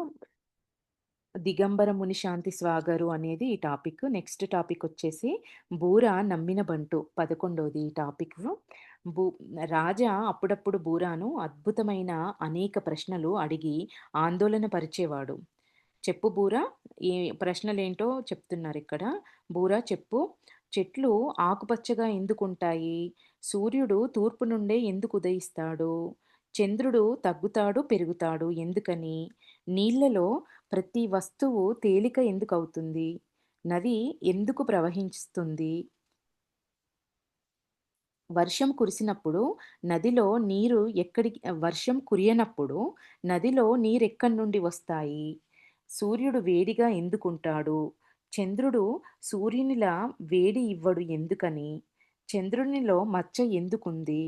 'దిగంబర ముని శాంతి స్వాగరు' అనేది ఈ టాపిక్. నెక్స్ట్ టాపికొచ్చేసి 'బూర నమ్మిన బంటు' 11ది ఈ టాపిక్‌లో. బు రాజా అప్పుడప్పుడు బూరాను అద్భుతమైన అనేక ప్రశ్నలు అడిగి ఆందోళన పరిచేవాడు. చెప్పు బూరా, ఈ ప్రశ్నలేంటో చెప్తున్నారిక్కడ. బూరా చెప్పు, చెట్లు ఆకుపచ్చగా ఎందుకుంటాయి? సూర్యుడు తూర్పు నుండే ఎందుకు ఉదయిస్తాడు? చంద్రుడు తగ్గుతాడు, పెరుగుతాడు ఎందుకని? నీళ్లలో ప్రతి వస్తువు తేలిక ఎందుకవుతుంది? నది ఎందుకు ప్రవహిస్తుంది? వర్షం కురిసినప్పుడు నదిలో నీరు ఎక్కడికి వర్షం కురియనప్పుడు నదిలో నీరెక్కడి నుండి వస్తాయి? సూర్యుడు వేడిగా ఎందుకుంటాడు? చంద్రుడు సూర్యునిలా వేడి ఇవ్వడు ఎందుకని? చంద్రునిలో మచ్చ ఎందుకుంది?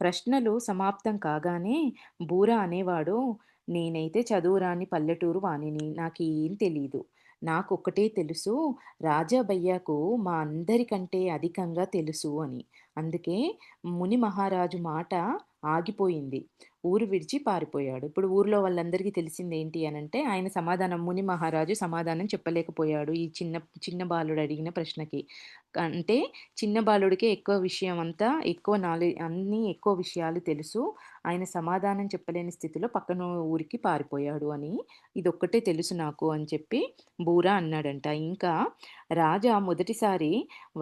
ప్రశ్నలు సమాప్తం కాగానే బూర అనేవాడు, నేనైతే చదువురాని పల్లెటూరు వానిని. నాకేం తెలీదు. నాకొక్కటే తెలుసు, రాజా భయ్యాకు మా అందరికంటే అధికంగా తెలుసు అని. అందుకే ముని మహారాజు మాట ఆగిపోయింది. ఊరు విడిచి పారిపోయాడు. ఇప్పుడు ఊర్లో వాళ్ళందరికీ తెలిసిందేంటి అనంటే, ఆయన సమాధానం ముని మహారాజు సమాధానం చెప్పలేకపోయాడు. ఈ చిన్న బాలుడు అడిగిన ప్రశ్నకి. అంటే చిన్న బాలుడికే ఎక్కువ విషయం అంతా ఎక్కువ అన్నీ ఎక్కువ విషయాలు తెలుసు. ఆయన సమాధానం చెప్పలేని స్థితిలో పక్కన ఊరికి పారిపోయాడు అని. ఇదొక్కటే తెలుసు నాకు అని చెప్పి బూరా అన్నాడంట. ఇంకా రాజా మొదటిసారి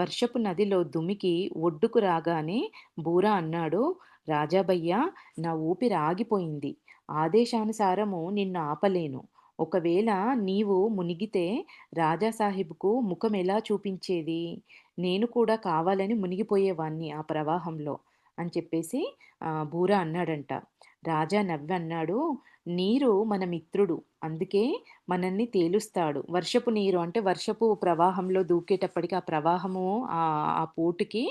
వర్షపు నదిలో దుమికి ఒడ్డుకు రాగానే బూరా అన్నాడు, రాజా భయ్యా, నా ఊపిరి ఆగిపోయింది. ఆదేశానుసారము నిన్ను ఆపలేను. ఒకవేళ నీవు మునిగితే రాజా సాహెబ్‌కు ముఖం ఎలా చూపించేది? నేను కూడా కావాలని మునిగిపోయేవాన్ని ఆ ప్రవాహంలో అని చెప్పేసి బూరా అన్నాడంట. రాజా నవ్వన్నాడు, నీరు మన మిత్రుడు. అందుకే మనల్ని తేలుస్తాడు. వర్షపు నీరు అంటే వర్షపు ప్రవాహంలో దూకేటప్పటికి ఆ ప్రవాహము ఆ పోటుకి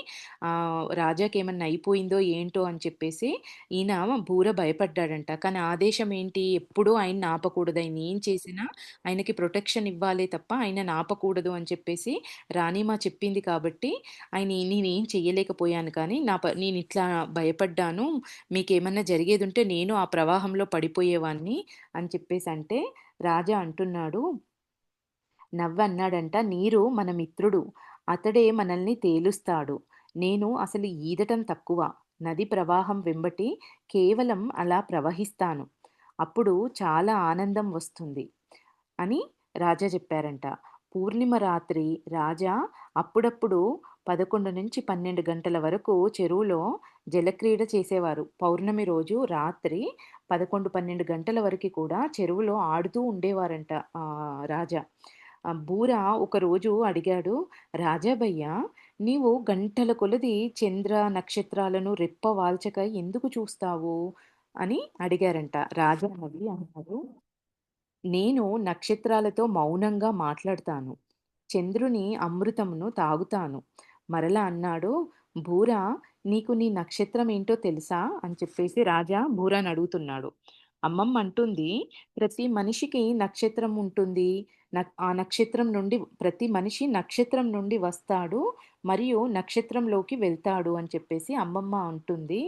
రాజాకేమన్నా అయిపోయిందో ఏంటో అని చెప్పేసి ఈయన బూర భయపడ్డాడంట. కానీ ఆదేశం ఏంటి? ఎప్పుడూ ఆయన్ని ఆపకూడదు. ఆయన ఏం చేసినా ఆయనకి ప్రొటెక్షన్ ఇవ్వాలే తప్ప ఆయనని ఆపకూడదు అని చెప్పేసి రాణిమా చెప్పింది కాబట్టి నేనేం చెయ్యలేకపోయాను కానీ నేనిట్లా భయపడ్డాను. మీకేమన్నా జరిగేదుంటే నేను ఆ ప్రవాహంలో పడిపోయేవాడిని అని చెప్పేసంటే రాజా అంటున్నాడు, నవ్వన్నాడంట, నీరు మన మిత్రుడు. అతడే మనల్ని తేలుస్తాడు. నేను అసలు ఈదటం తక్కువ. నది ప్రవాహం వెంబటి కేవలం అలా ప్రవహిస్తాను. అప్పుడు చాలా ఆనందం వస్తుంది అని రాజా చెప్పారంట. పూర్ణిమ రాత్రి రాజా అప్పుడప్పుడు 11-12 గంటల వరకు చెరువులో జలక్రీడ చేసేవారు. పౌర్ణమి రోజు రాత్రి 11, 12 గంటల వరకి కూడా చెరువులో ఆడుతూ ఉండేవారంట రాజా. బూర ఒకరోజు అడిగాడు, రాజా భయ్యా, నీవు గంటల కొలది చంద్ర, నక్షత్రాలను రెప్ప వాల్చక ఎందుకు చూస్తావు? అని అడిగారంట. రాజా నవ్వి అన్నాడు, నేను నక్షత్రాలతో మౌనంగా మాట్లాడతాను. చంద్రుని అమృతమును తాగుతాను. మరలా అన్నాడు, బూరా, నీకు నీ నక్షత్రం ఏంటో తెలుసా? అని చెప్పేసి రాజా బూరాని అడుగుతున్నాడు. అమ్మమ్మ అంటుంది, ప్రతి మనిషికి నక్షత్రం ఉంటుంది. ఆ నక్షత్రం నుండి ప్రతి మనిషి నక్షత్రం నుండి వస్తాడు మరియు నక్షత్రంలోకి వెళ్తాడు అని చెప్పేసి అమ్మమ్మ అంటుంది.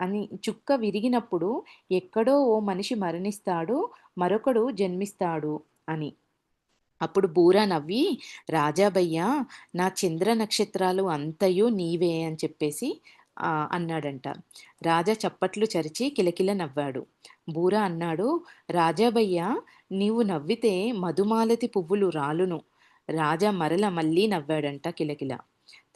అని చుక్క విరిగినప్పుడు ఎక్కడో ఓ మనిషి మరణిస్తాడు, మరొకడు జన్మిస్తాడు అని. అప్పుడు బూరా నవ్వి, రాజా భయ్యా, నా చంద్ర నక్షత్రాలు అంతయు నీవే అని చెప్పేసి అన్నాడంట. రాజా చప్పట్లు చరిచి కిలకిల నవ్వాడు. బూరా అన్నాడు, రాజా భయ్యా, నీవు నవ్వితే మధుమాలతి పువ్వులు రాలును. రాజా మళ్ళీ నవ్వాడంట కిలకిల.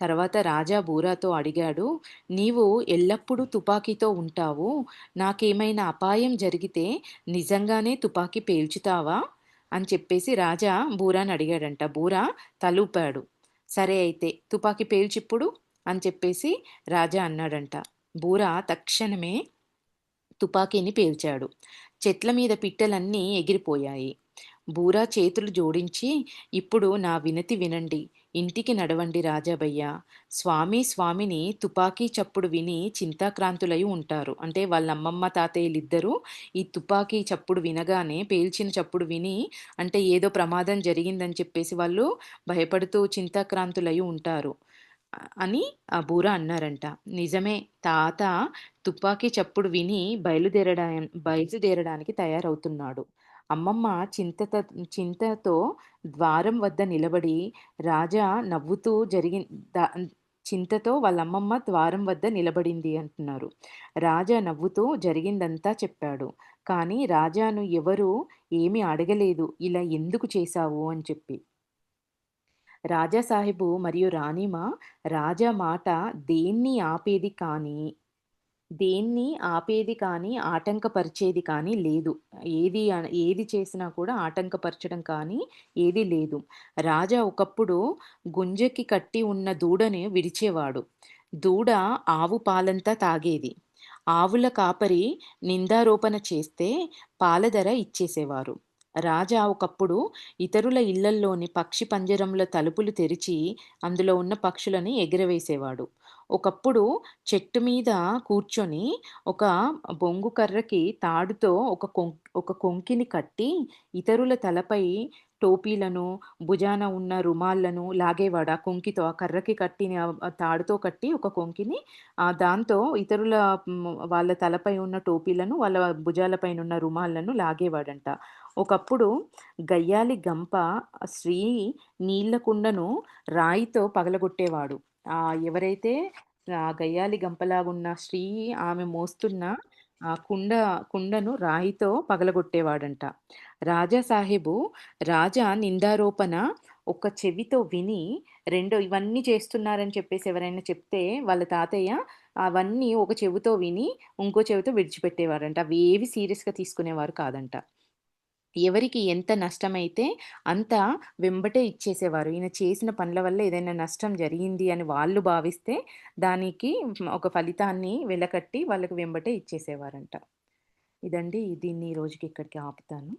తర్వాత రాజా బూరాతో అడిగాడు, "నీవు ఎల్లప్పుడూ తుపాకీతో ఉంటావు. నాకేమైనా అపాయం జరిగితే నిజంగానే తుపాకీ పేల్చుతావా?" అని చెప్పేసి రాజా బూరాని అడిగాడంట. బూరా తలూపాడు. "సరే అయితే తుపాకీ పేల్చిప్పుడు" అని చెప్పేసి రాజా అన్నాడంట. బూరా తక్షణమే తుపాకీని పేల్చాడు. చెట్ల మీద పిట్టలన్నీ ఎగిరిపోయాయి. బూరా చేతులు జోడించి, "ఇప్పుడు నా వినతి వినండి. ఇంటికి నడవండి రాజాబయ్య. స్వామి, స్వామిని తుపాకీ చప్పుడు విని చింతాక్రాంతులై ఉంటారు." అంటే వాళ్ళ అమ్మమ్మ, తాతయ్యలిద్దరూ ఈ తుపాకీ చప్పుడు వినగానే, పేల్చిన చప్పుడు విని అంటే ఏదో ప్రమాదం జరిగిందని చెప్పేసి వాళ్ళు భయపడుతూ చింతాక్రాంతులై ఉంటారు. అని ఆ బూర అన్నారంట. నిజమే తాత తుపాకీ చప్పుడు విని బయలుదేరడానికి తయారవుతున్నాడు. అమ్మమ్మ చింతతో ద్వారం వద్ద నిలబడి రాజా నవ్వుతూ ద చింతతో వాళ్ళ అమ్మమ్మ ద్వారం వద్ద నిలబడింది అంటున్నారు. రాజా నవ్వుతూ జరిగిందంతా చెప్పాడు. కానీ రాజాను ఎవరు ఏమీ అడగలేదు. ఇలా ఎందుకు చేశావు అని చెప్పి. రాజా సాహెబు మరియు రాణిమ రాజా మాట దేన్ని ఆపేది కానీ దేన్ని ఆపేది కానీ, ఆటంకపరిచేది కానీ లేదు. ఏది చేసినా కూడా ఆటంకపరచడం కానీ ఏదీ లేదు. రాజా ఒకప్పుడు గుంజకి కట్టి ఉన్న దూడని విడిచేవాడు. దూడ ఆవు పాలంతా తాగేది. ఆవుల కాపరి నిందారోపణ చేస్తే పాల ధర ఇచ్చేసేవారు. రాజా ఒకప్పుడు ఇతరుల ఇళ్లల్లోని పక్షి పంజరంల తలుపులు తెరిచి అందులో ఉన్న పక్షులని ఎగిరవేసేవాడు. ఒకప్పుడు చెట్టు మీద కూర్చొని ఒక బొంగు కర్రకి తాడుతో ఒక కొంకిని కట్టి ఇతరుల తలపై టోపీలను, భుజాన ఉన్న రుమాలను లాగేవాడు. ఆ కొంకితో ఆ కర్రకి కట్టిన ఆ తాడుతో కట్టి ఒక కొంకిని దాంతో ఇతరుల వాళ్ళ తలపై ఉన్న టోపీలను, వాళ్ళ భుజాలపైనున్న రుమాలను లాగేవాడంట. ఒకప్పుడు గయ్యాళి గంప స్త్రీ నీళ్ళ కుండను రాయితో పగలగొట్టేవాడు. ఎవరైతే గయ్యాళి గంపలాగున్న స్త్రీ ఆమె మోస్తున్న ఆ కుండను రాయితో పగలగొట్టేవాడంట. రాజా సాహెబు రాజా నిందారోపణ ఒక చెవితో విని, ఇవన్నీ చేస్తున్నారని చెప్పేసి ఎవరైనా చెప్తే వాళ్ళ తాతయ్య అవన్నీ ఒక చెవితో విని, ఇంకో చెవితో విడిచిపెట్టేవారంట. అవి ఏవి సీరియస్‌గా తీసుకునేవారు కాదంట. ఎవరికి ఎంత నష్టమైతే అంత వెంబటే ఇచ్చేసేవారు. ఈయన చేసిన పనుల వల్ల ఏదైనా నష్టం జరిగింది అని వాళ్ళు భావిస్తే దానికి ఒక ఫలితాన్ని వెలకట్టి వాళ్ళకి వెంబటే ఇచ్చేసేవారంట. ఇదండి. దీన్ని ఈ రోజుకి ఇక్కడికి ఆపుతాను.